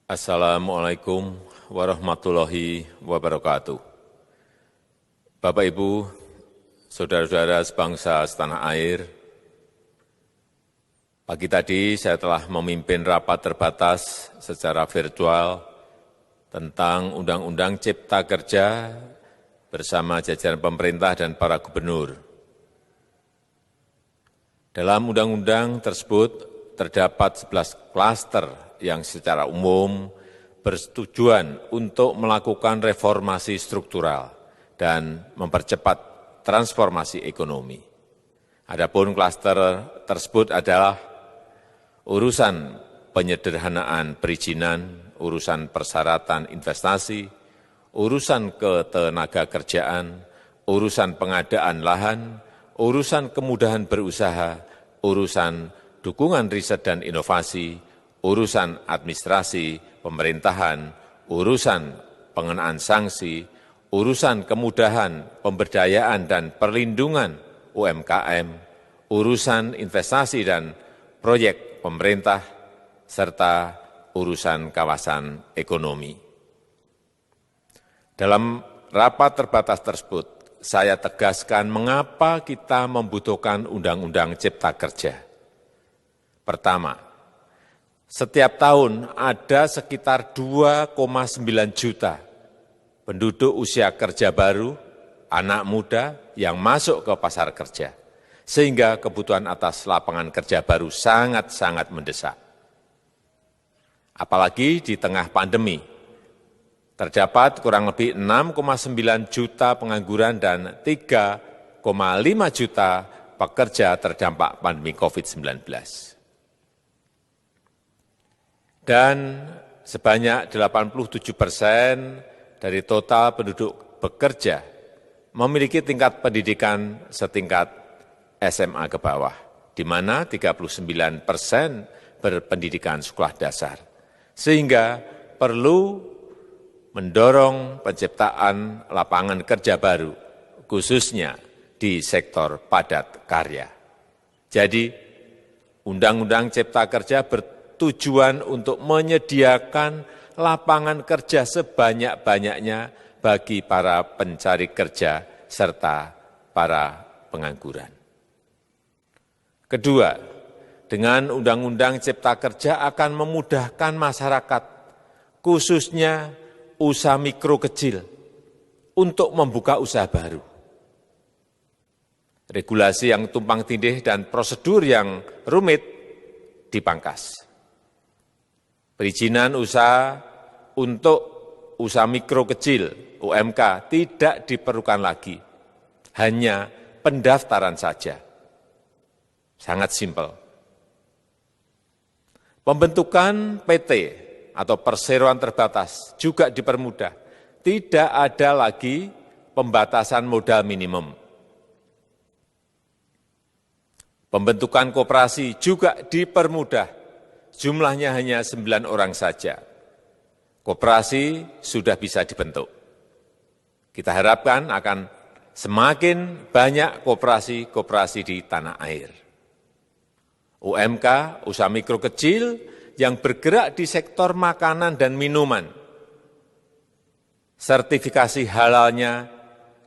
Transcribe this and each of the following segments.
Assalamualaikum warahmatullahi wabarakatuh. Bapak, Ibu, saudara-saudara sebangsa setanah air, pagi tadi saya telah memimpin rapat terbatas secara virtual tentang Undang-Undang Cipta Kerja bersama jajaran pemerintah dan para gubernur. Dalam undang-undang tersebut terdapat 11 klaster yang secara umum bertujuan untuk melakukan reformasi struktural dan mempercepat transformasi ekonomi. Adapun klaster tersebut adalah urusan penyederhanaan perizinan, urusan persyaratan investasi, urusan ketenagakerjaan, urusan pengadaan lahan, urusan kemudahan berusaha, urusan dukungan riset dan inovasi, urusan administrasi pemerintahan, urusan pengenaan sanksi, urusan kemudahan pemberdayaan dan perlindungan UMKM, urusan investasi dan proyek pemerintah, serta urusan kawasan ekonomi. Dalam rapat terbatas tersebut, saya tegaskan mengapa kita membutuhkan Undang-Undang Cipta Kerja. Pertama, setiap tahun ada sekitar 2,9 juta penduduk usia kerja baru, anak muda yang masuk ke pasar kerja, sehingga kebutuhan atas lapangan kerja baru sangat-sangat mendesak. Apalagi di tengah pandemi, terdapat kurang lebih 6,9 juta pengangguran dan 3,5 juta pekerja terdampak pandemi COVID-19. Dan sebanyak 87% dari total penduduk bekerja memiliki tingkat pendidikan setingkat SMA ke bawah, di mana 39% berpendidikan sekolah dasar. Sehingga perlu mendorong penciptaan lapangan kerja baru, khususnya di sektor padat karya. Jadi, Undang-Undang Cipta Kerja bertujuan untuk menyediakan lapangan kerja sebanyak-banyaknya bagi para pencari kerja serta para pengangguran. Kedua, dengan Undang-Undang Cipta Kerja akan memudahkan masyarakat, khususnya usaha mikro kecil, untuk membuka usaha baru. Regulasi yang tumpang tindih dan prosedur yang rumit dipangkas. Perizinan usaha untuk usaha mikro kecil, UMK, tidak diperlukan lagi. Hanya pendaftaran saja. Sangat simpel. Pembentukan PT atau perseroan terbatas juga dipermudah. Tidak ada lagi pembatasan modal minimum. Pembentukan koperasi juga dipermudah. Jumlahnya hanya 9 orang saja. Koperasi sudah bisa dibentuk. Kita harapkan akan semakin banyak koperasi-koperasi di tanah air. UMK, usaha mikro kecil yang bergerak di sektor makanan dan minuman. Sertifikasi halalnya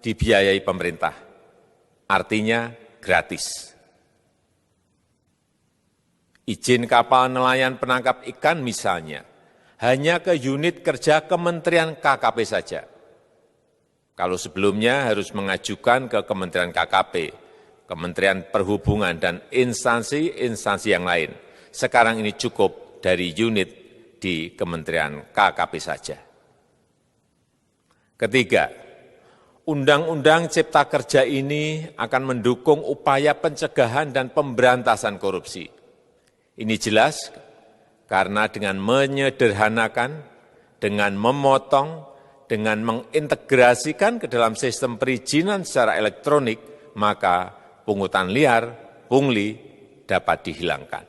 dibiayai pemerintah. Artinya gratis. Izin kapal nelayan penangkap ikan misalnya, hanya ke unit kerja Kementerian KKP saja. Kalau sebelumnya harus mengajukan ke Kementerian KKP, Kementerian Perhubungan, dan instansi-instansi yang lain. Sekarang ini cukup dari unit di Kementerian KKP saja. Ketiga, Undang-Undang Cipta Kerja ini akan mendukung upaya pencegahan dan pemberantasan korupsi. Ini jelas karena dengan menyederhanakan, dengan memotong, dengan mengintegrasikan ke dalam sistem perizinan secara elektronik, maka pungutan liar, pungli dapat dihilangkan.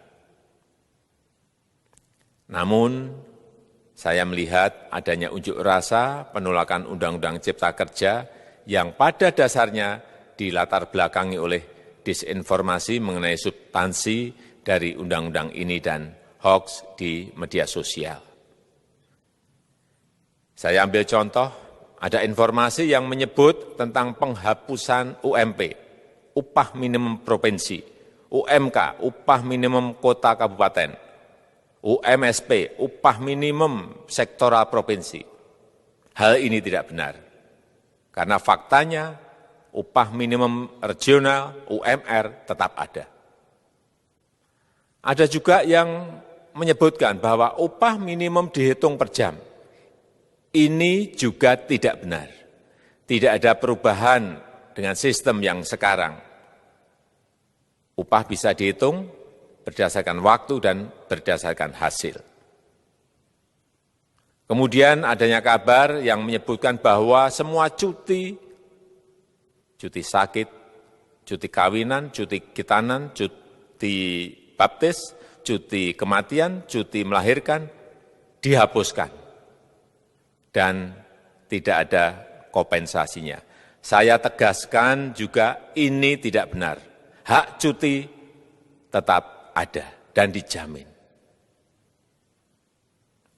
Namun, saya melihat adanya unjuk rasa penolakan Undang-Undang Cipta Kerja yang pada dasarnya dilatar belakangi oleh disinformasi mengenai substansi dari undang-undang ini dan hoax di media sosial. Saya ambil contoh, ada informasi yang menyebut tentang penghapusan UMP, upah minimum provinsi, UMK, upah minimum kota kabupaten, UMSP, upah minimum sektoral provinsi. Hal ini tidak benar, karena faktanya upah minimum regional, UMR, tetap ada. Ada juga yang menyebutkan bahwa upah minimum dihitung per jam. Ini juga tidak benar. Tidak ada perubahan dengan sistem yang sekarang. Upah bisa dihitung berdasarkan waktu dan berdasarkan hasil. Kemudian adanya kabar yang menyebutkan bahwa semua cuti sakit, cuti kawinan, cuti khitanan, cuti baptis, cuti kematian, cuti melahirkan, dihapuskan. Dan tidak ada kompensasinya. Saya tegaskan juga ini tidak benar. Hak cuti tetap ada dan dijamin.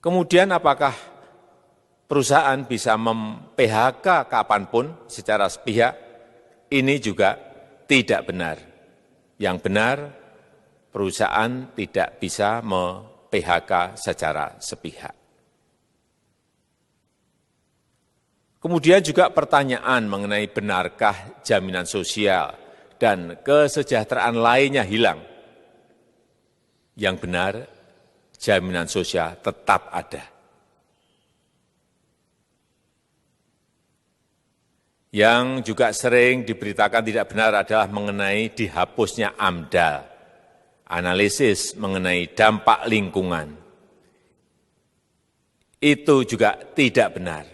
Kemudian apakah perusahaan bisa mem-PHK kapanpun secara sepihak? Ini juga tidak benar. Yang benar, perusahaan tidak bisa mem-PHK secara sepihak. Kemudian juga pertanyaan mengenai benarkah jaminan sosial dan kesejahteraan lainnya hilang. Yang benar, jaminan sosial tetap ada. Yang juga sering diberitakan tidak benar adalah mengenai dihapusnya AMDAL, analisis mengenai dampak lingkungan. Itu juga tidak benar.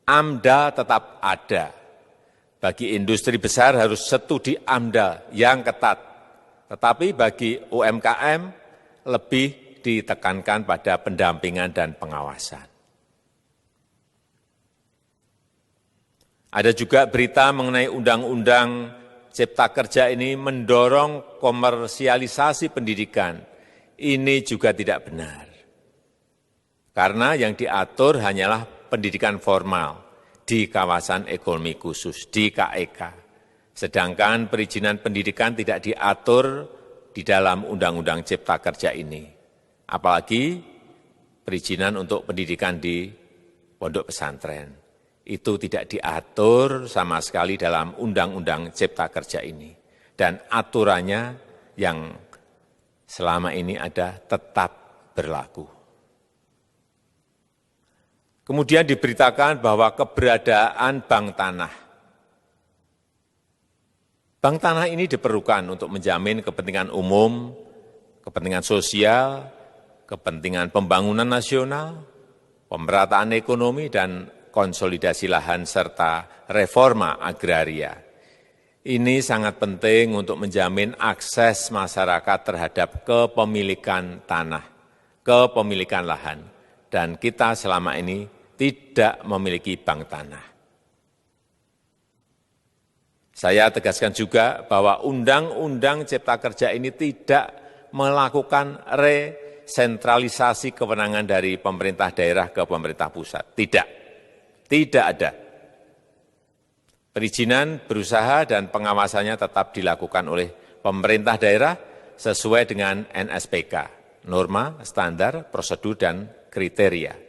AMDAL tetap ada. Bagi industri besar harus studi AMDAL yang ketat. Tetapi bagi UMKM lebih ditekankan pada pendampingan dan pengawasan. Ada juga berita mengenai Undang-Undang Cipta Kerja ini mendorong komersialisasi pendidikan. Ini juga tidak benar. Karena yang diatur hanyalah pendidikan formal di kawasan ekonomi khusus, di KEK. Sedangkan perizinan pendidikan tidak diatur di dalam Undang-Undang Cipta Kerja ini. Apalagi perizinan untuk pendidikan di pondok pesantren. Itu tidak diatur sama sekali dalam Undang-Undang Cipta Kerja ini. Dan aturannya yang selama ini ada tetap berlaku. Kemudian diberitakan bahwa keberadaan bank tanah. Bank tanah ini diperlukan untuk menjamin kepentingan umum, kepentingan sosial, kepentingan pembangunan nasional, pemerataan ekonomi, dan konsolidasi lahan serta reforma agraria. Ini sangat penting untuk menjamin akses masyarakat terhadap kepemilikan tanah, kepemilikan lahan, dan kita selama ini tidak memiliki bank tanah. Saya tegaskan juga bahwa Undang-Undang Cipta Kerja ini tidak melakukan resentralisasi kewenangan dari pemerintah daerah ke pemerintah pusat. Tidak ada. Perizinan berusaha dan pengawasannya tetap dilakukan oleh pemerintah daerah sesuai dengan NSPK, norma, standar, prosedur, dan kriteria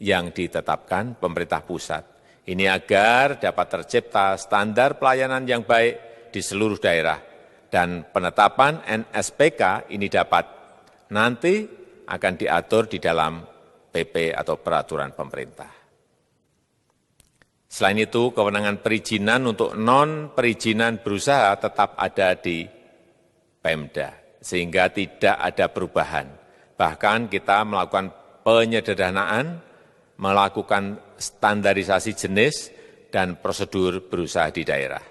yang ditetapkan pemerintah pusat. Ini agar dapat tercipta standar pelayanan yang baik di seluruh daerah. Dan penetapan NSPK ini dapat nanti akan diatur di dalam PP atau peraturan pemerintah. Selain itu, kewenangan perizinan untuk non-perizinan berusaha tetap ada di Pemda, sehingga tidak ada perubahan. Bahkan kita melakukan penyederhanaan, melakukan standarisasi jenis dan prosedur berusaha di daerah.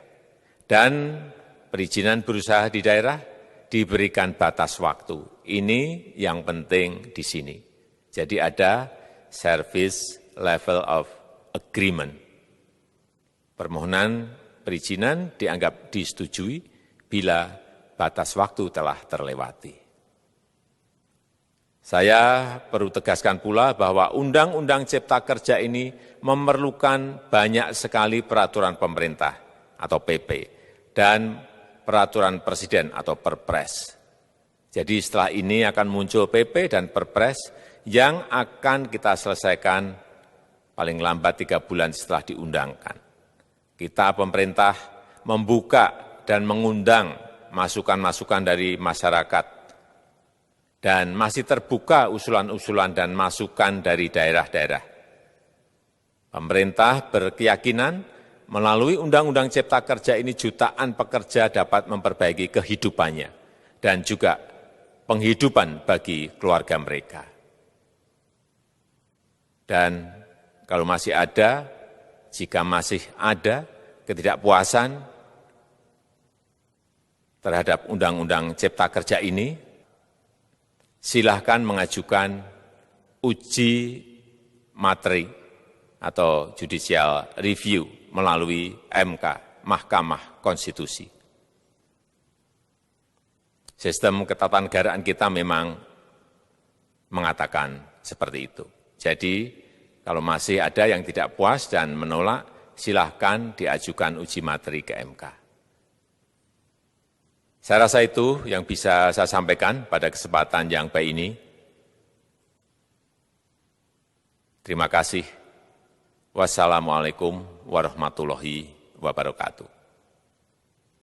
Dan perizinan berusaha di daerah diberikan batas waktu. Ini yang penting di sini. Jadi ada service level of agreement. Permohonan perizinan dianggap disetujui bila batas waktu telah terlewati. Saya perlu tegaskan pula bahwa Undang-Undang Cipta Kerja ini memerlukan banyak sekali peraturan pemerintah atau PP dan peraturan presiden atau Perpres. Jadi setelah ini akan muncul PP dan Perpres yang akan kita selesaikan paling lambat 3 bulan setelah diundangkan. Kita pemerintah membuka dan mengundang masukan-masukan dari masyarakat dan masih terbuka usulan-usulan dan masukan dari daerah-daerah. Pemerintah berkeyakinan melalui Undang-Undang Cipta Kerja ini jutaan pekerja dapat memperbaiki kehidupannya dan juga penghidupan bagi keluarga mereka. Dan kalau masih ada, jika masih ada ketidakpuasan terhadap Undang-Undang Cipta Kerja ini, silahkan mengajukan uji materi atau judicial review melalui MK, Mahkamah Konstitusi. Sistem ketatanegaraan kita memang mengatakan seperti itu. Jadi, kalau masih ada yang tidak puas dan menolak, silahkan diajukan uji materi ke MK. Saya rasa itu yang bisa saya sampaikan pada kesempatan yang baik ini. Terima kasih. Wassalamualaikum warahmatullahi wabarakatuh.